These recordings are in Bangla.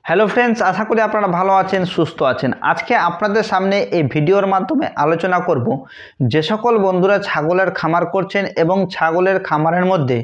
হ্যালো ফ্রেন্ডস, আশা করি আপনারা ভালো আছেন, সুস্থ আছেন। আজকে আপনাদের সামনে এই ভিডিওর মাধ্যমে আলোচনা করব যে সকল বন্ধুরা ছাগলের খামার করছেন এবং ছাগলের খামারের মধ্যে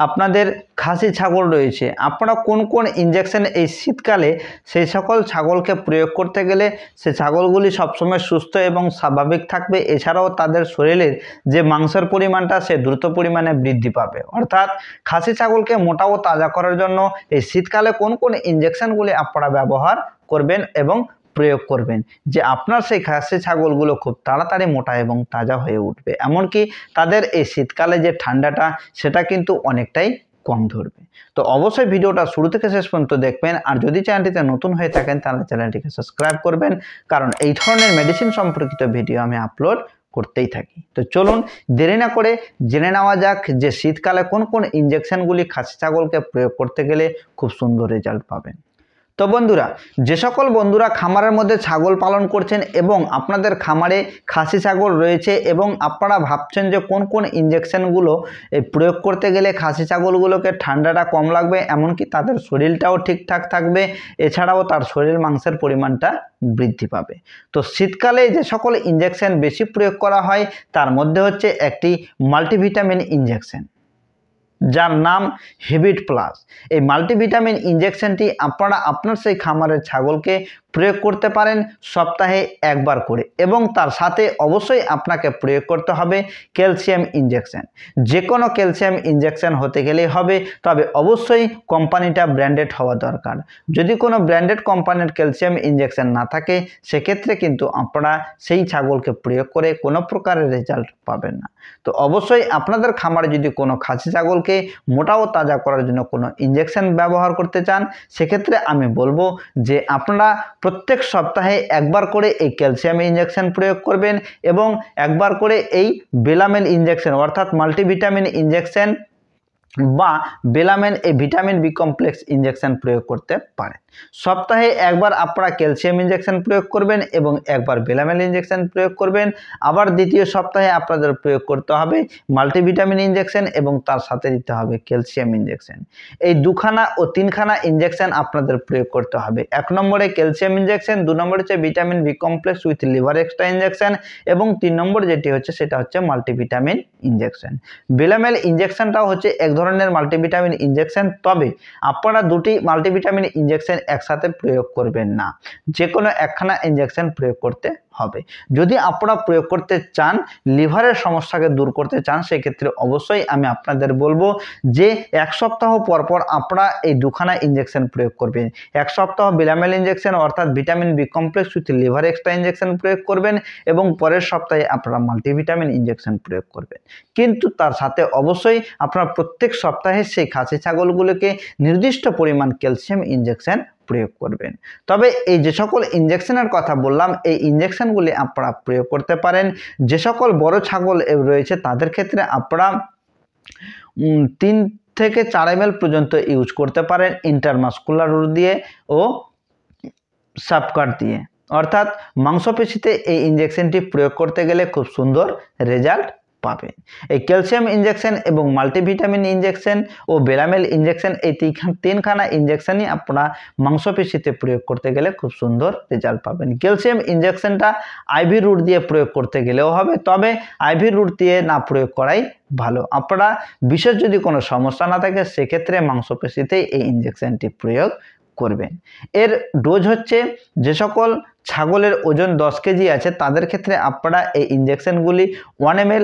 আপনাদের খাসি ছাগল রয়েছে, আপনারা কোন কোন ইনজেকশন এই শীতকালে সেই সকল ছাগলকে প্রয়োগ করতে গেলে সে ছাগলগুলি সবসময় সুস্থ এবং স্বাভাবিক থাকবে, এছাড়াও তাদের শরীরের যে মাংসের পরিমাণটা সে দ্রুত পরিমাণে বৃদ্ধি পাবে। অর্থাৎ খাসি ছাগলকে মোটা ও তাজা করার জন্য এই শীতকালে কোন কোন ইনজেকশনগুলি আপনারা ব্যবহার করবেন এবং প্রয়োগ করবেন যে আপনার সেই খাসি ছাগলগুলো খুব তাড়াতাড়ি মোটা এবং তাজা হয়ে উঠবে, এমনকি তাদের এই শীতকালে যে ঠান্ডাটা সেটা কিন্তু অনেকটাই কম ধরবে। তো অবশ্যই ভিডিওটা শুরু থেকে শেষ পর্যন্ত দেখবেন, আর যদি চ্যানেলটিতে নতুন হয়ে থাকেন তাহলে চ্যানেলটিকে সাবস্ক্রাইব করবেন, কারণ এই ধরনের মেডিসিন সম্পর্কিত ভিডিও আমি আপলোড করতেই থাকি। তো চলুন দেরি না করে জেনে নেওয়া যাক যে শীতকালে কোন কোন ইনজেকশনগুলি খাসি ছাগলকে প্রয়োগ করতে গেলে খুব সুন্দর রেজাল্ট পাবেন। তো বন্ধুরা, যে সকল বন্ধুরা খামারের মধ্যে ছাগল পালন করছেন এবং আপনাদের খামারে খাসি ছাগল রয়েছে এবং আপনারা ভাবছেন যে কোন কোন ইনজেকশনগুলো প্রয়োগ করতে গেলে খাসি ছাগলগুলোকে ঠান্ডাটা কম লাগবে, এমনকি তাদের শরীরটাও ঠিকঠাক থাকবে, এছাড়াও তার শরীর মাংসের পরিমাণটা বৃদ্ধি পাবে। তো শীতকালে যে সকল ইনজেকশন বেশি প্রয়োগ করা হয় তার মধ্যে হচ্ছে একটি মাল্টিভিটামিন ইনজেকশন, যার নাম হেবিট প্লাস। এই মাল্টিভিটামিন ইনজেকশনটি আপনারা আপনার সেই খামারের ছাগলকে প্রয়োগ করতে পারেন সপ্তাহে একবার করে, এবং তার সাথে অবশ্যই আপনাকে প্রয়োগ করতে হবে ক্যালসিয়াম ইনজেকশন। যে কোনো ক্যালসিয়াম ইনজেকশন হতে গেলেই হবে, তবে অবশ্যই কোম্পানিটা ব্র্যান্ডেড হওয়া দরকার। যদি কোনো ব্র্যান্ডেড কোম্পানির ক্যালসিয়াম ইনজেকশন না থাকে সেক্ষেত্রে কিন্তু আপনারা সেই ছাগলকে প্রয়োগ করে কোনো প্রকারের রেজাল্ট পাবেন না। তো অবশ্যই আপনাদের খামারে যদি কোনো খাসি ছাগলকে মোটা ও তাজা করার জন্য কোনো ইনজেকশন ব্যবহার করতে চান, সেক্ষেত্রে আমি বলবো যে আপনারা প্রত্যেক সপ্তাহে একবার করে এই ক্যালসিয়াম ইনজেকশন প্রয়োগ করবেন এবং একবার করে এই বেলামেল ইনজেকশন অর্থাৎ মাল্টিভিটামিন ইনজেকশন বা বেলামেন এই ভিটামিন বি কমপ্লেক্স ইনজেকশন প্রয়োগ করতে পারেন। সপ্তাহে একবার আপনারা ক্যালসিয়াম ইনজেকশন প্রয়োগ করবেন এবং একবার বেলামেল ইনজেকশন প্রয়োগ করবেন। আবার দ্বিতীয় সপ্তাহে আপনাদের প্রয়োগ করতে হবে মাল্টিভিটামিন ইনজেকশন এবং তার সাথে দিতে হবে ক্যালসিয়াম ইনজেকশন। এই দুখানা ও তিনখানা ইনজেকশন আপনাদের প্রয়োগ করতে হবে। 1 নম্বরে ক্যালসিয়াম ইনজেকশন, 2 নম্বরে হচ্ছে vitamin B complex with liver extra injection এবং 3 নম্বর যেটি হচ্ছে সেটা হচ্ছে মাল্টিভিটামিন ইনজেকশন। বেলামেল ইনজেকশনটাও হচ্ছে এক ধরনের মাল্টিভিটামিন ইনজেকশন, তবে আপনারা দুটি মাল্টিভিটামিন ইনজেকশন একসাথে প্রয়োগ করবেন না, যে কোনো একখানা ইনজেকশন প্রয়োগ করতে হবে। যদি আপনারা প্রয়োগ করতে চান, লিভারের সমস্যাকে দূর করতে চান, সেক্ষেত্রে অবশ্যই আমি আপনাদের বলবো যে 1 সপ্তাহ পর পর আপনারা এই দুখানা ইনজেকশন প্রয়োগ করবেন। 1 সপ্তাহ বেলামেল ইনজেকশন অর্থাৎ vitamin B complex with liver extra injection প্রয়োগ করবেন এবং পরের সপ্তাহে আপনারা মাল্টিভিটামিন ইনজেকশন প্রয়োগ করবেন। কিন্তু তার সাথে অবশ্যই আপনারা প্রত্যেক সপ্তাহে সেই খাসি ছাগলগুলোকে নির্দিষ্ট পরিমাণ ক্যালসিয়াম ইনজেকশন প্রয়োগ করবেন। তবে এই যে সকল ইনজেকশনের কথা বললাম, এই ইনজেকশনগুলি আপনারা প্রয়োগ করতে পারেন যে সকল বড় ছাগল রয়েছে তাদের ক্ষেত্রে আপনারা 3 থেকে 4 ml পর্যন্ত ইউজ করতে পারেন ইন্টারমাস্কুলার রুট দিয়ে ও সাবকাট দিয়ে। অর্থাৎ মাংসপেশিতে এই ইনজেকশনটি প্রয়োগ করতে গেলে খুব সুন্দর রেজাল্ট পাবেন। এই ক্যালসিয়াম ইনজেকশন এবং মাল্টিভিটামিন ইনজেকশন ও বেলামেল ইনজেকশন এই তিনখানা ইনজেকশনই আপনারা মাংসপেশিতে প্রয়োগ করতে গেলে খুব সুন্দর রেজাল্ট পাবেন। ক্যালসিয়াম ইনজেকশনটা আইভি রুট দিয়ে প্রয়োগ করতে গেলেও হবে, তবে আইভি রুট দিয়ে না প্রয়োগ করাই ভালো। আপনারা বিশেষ যদি কোনো সমস্যা না থাকে সেক্ষেত্রে মাংসপেশিতে এই ইনজেকশনটি প্রয়োগ করবেন। এর ডোজ হচ্ছে যে সকল ছাগলের ওজন 10 কেজি আছে তাদের ক্ষেত্রে আপনারা এই ইনজেকশনগুলি 1 ml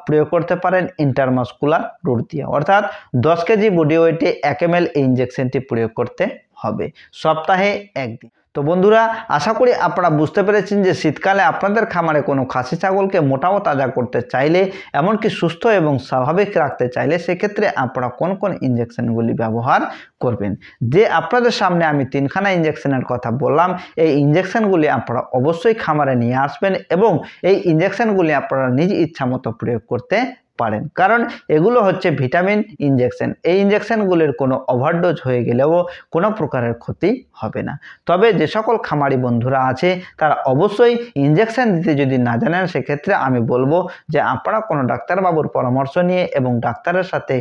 প্রয়োগ করতে পারেন ইন্টারমাস্কুলার রুট দিয়ে, অর্থাৎ 10 কেজি বডি ওয়েটে 1 ml এই ইনজেকশনটি প্রয়োগ করতে হবে সপ্তাহে একদিন। তো বন্ধুরা, আশা করি আপনারা বুঝতে পেরেছেন যে শীতকালে আপনাদের খামারে কোনো খাসি ছাগলকে মোটা ও তাজা করতে চাইলে, এমনকি সুস্থ এবং স্বাভাবিক রাখতে চাইলে সেক্ষেত্রে আপনারা কোন কোন ইনজেকশনগুলি ব্যবহার করবেন। যে আপনাদের সামনে আমি 3খানা ইনজেকশনের কথা বললাম, এই ইনজেকশনগুলি আপনারা অবশ্যই খামারে নিয়ে আসবেন এবং এই ইনজেকশনগুলি আপনারা নিজ ইচ্ছা মতো প্রয়োগ করতে পারেন, কারণ এগুলো হচ্ছে ভিটামিন ইনজেকশন। এই ইনজেকশনগুলির কোনো ওভারডোজ হয়ে গেলেও কোনো প্রকারের ক্ষতি হবে না। তবে যে সকল খামারি বন্ধুরা আছে তারা অবশ্যই ইনজেকশন দিতে যদি না জানেন, সেক্ষেত্রে আমি বলবো যে আপনারা কোনো ডাক্তারবাবুর পরামর্শ নিয়ে এবং ডাক্তারের সাথে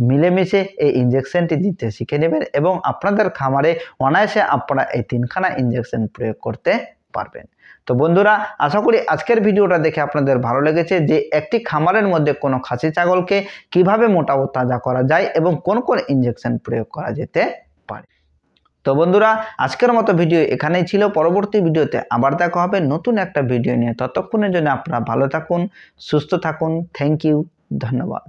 মিলেমিশে এই ইনজেকশনটি দিতে শিখে নেবেন এবং আপনাদের খামারে অনায়াসে আপনারা এই 3খানা ইনজেকশন প্রয়োগ করতে পারবেন। তো বন্ধুরা, আশা করি আজকের ভিডিওটা দেখে আপনাদের ভালো লেগেছে যে একটি খামারের মধ্যে কোনো খাসি ছাগলকে কিভাবে মোটা ও তাজা করা যায় এবং কোন কোন ইনজেকশন প্রয়োগ করা যেতে পারে। তো বন্ধুরা, আজকের মতো ভিডিও এখানেই ছিল। পরবর্তী ভিডিওতে আবার দেখা হবে নতুন একটা ভিডিও নিয়ে। ততক্ষণের জন্য আপনারা ভালো থাকুন, সুস্থ থাকুন। থ্যাংক ইউ, ধন্যবাদ।